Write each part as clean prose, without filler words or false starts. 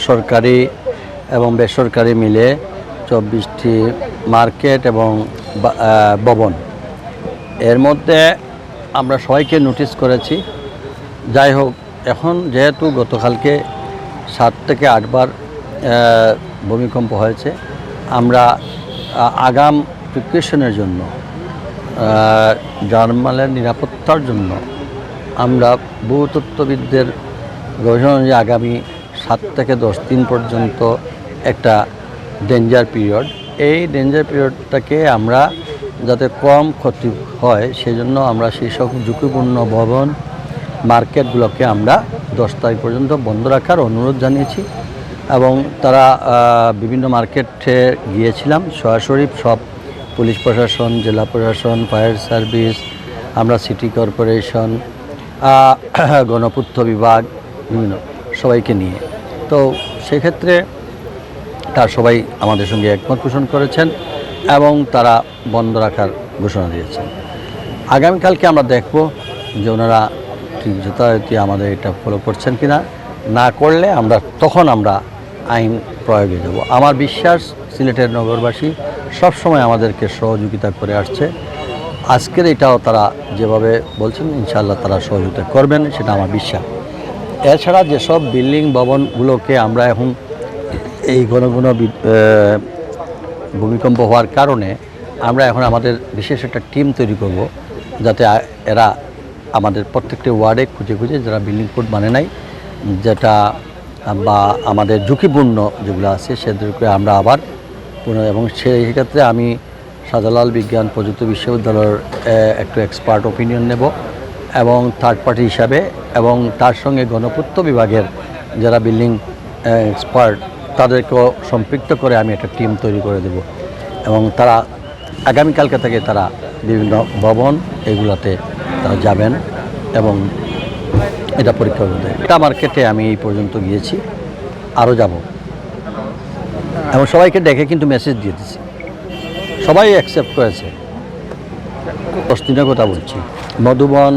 সরকারি এবং বেসরকারি মিলে 24টি মার্কেট এবং ভবন। এর মধ্যে আমরা সবাইকে নোটিশ করেছি। যাই হোক, এখন যেহেতু গতকালকে 7 থেকে 8 বার ভূমিকম্প হয়েছে, আমরা আগাম প্রিকশনের জন্য, জানমালের নিরাপত্তার জন্য আমরা ভূতত্ত্ববিদদের গবেষণা অনুযায়ী আগামী 7 থেকে 10 দিন পর্যন্ত একটা ডেঞ্জার পিরিয়ড, এই ডেঞ্জার পিরিয়ডটাকে আমরা যাতে কম ক্ষতি হয় সেজন্য আমরা সেই সব ঝুঁকিপূর্ণ ভবন মার্কেটগুলোকে আমরা 10 তারিখ পর্যন্ত বন্ধ রাখার অনুরোধ জানিয়েছি। এবং তারা বিভিন্ন মার্কেটে গিয়েছিলাম সরাসরি, সব পুলিশ প্রশাসন, জেলা প্রশাসন, ফায়ার সার্ভিস, আমরা সিটি কর্পোরেশন, গণপূর্ত বিভাগ, বিভিন্ন সবাইকে নিয়ে। তো সেক্ষেত্রে তারা সবাই আমাদের সঙ্গে একমত পোষণ করেছেন এবং তারা বন্ধ রাখার ঘোষণা দিয়েছেন। আগামীকালকে আমরা দেখব যে ওনারা ঠিক যথারীতি আমাদের এটা ফলো করছেন কিনা। না করলে তখন আমরা আইন প্রয়োগে যাব। আমার বিশ্বাস সিলেটের নগরবাসী সবসময় আমাদেরকে সহযোগিতা করে আসছে। আজকের এটাও তারা যেভাবে বলছেন ইনশাআল্লাহ তারা সহযোগিতা করবেন, সেটা আমার বিশ্বাস। এছাড়া যেসব বিল্ডিং ভবনগুলোকে আমরা এখন এই ঘন ঘন ভূমিকম্প হওয়ার কারণে আমরা এখন আমাদের বিশেষ একটা টিম তৈরি করব, যাতে এরা আমাদের প্রত্যেকটি ওয়ার্ডে খুঁজে খুঁজে যারা বিল্ডিং কোড মানে নাই, যেটা বা আমাদের ঝুঁকিপূর্ণ যেগুলো আছে সেদেরকে আমরা আবার এবং সেই ক্ষেত্রে আমি শাহজালাল বিজ্ঞান প্রযুক্তি বিশ্ববিদ্যালয়ের একটু এক্সপার্ট ওপিনিয়ন নেব এবং থার্ড পার্টি হিসাবে, এবং তার সঙ্গে গণপূর্ত বিভাগের যারা বিল্ডিং এক্সপার্ট তাদেরকেও সম্পৃক্ত করে আমি একটা টিম তৈরি করে দেব এবং তারা আগামীকালকে থেকে তারা বিভিন্ন ভবন এগুলোতে তারা যাবেন এবং এটা পরীক্ষা করবে। এটা মার্কেটে আমি এই পর্যন্ত গিয়েছি, আরও যাব এবং সবাইকে ডেকে কিন্তু মেসেজ দিয়ে দিচ্ছি, সবাই অ্যাকসেপ্ট করেছে। 10 দিনের কথা বলছি। Madhuban,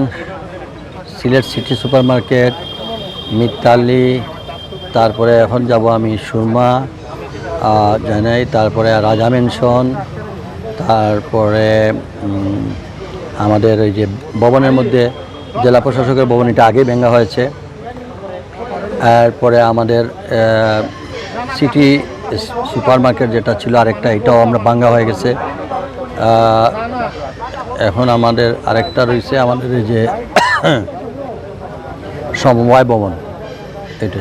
Sylhet city super market, Mitali, তারপরে এখন যাব আমি সুরমা জানাই, তারপরে রাজা মেনশন, তারপরে আমাদের ওই যে ভবনের মধ্যে জেলা প্রশাসকের ভবন, এটা আগেই ভেঙা হয়েছে। এরপরে আমাদের সিটি সুপার মার্কেট যেটা ছিল আরেকটা, এটাও আমরা ভাঙা হয়ে গেছে। এখন আমাদের আরেকটা রয়েছে আমাদের এই যে সমবায় ভবন, এটা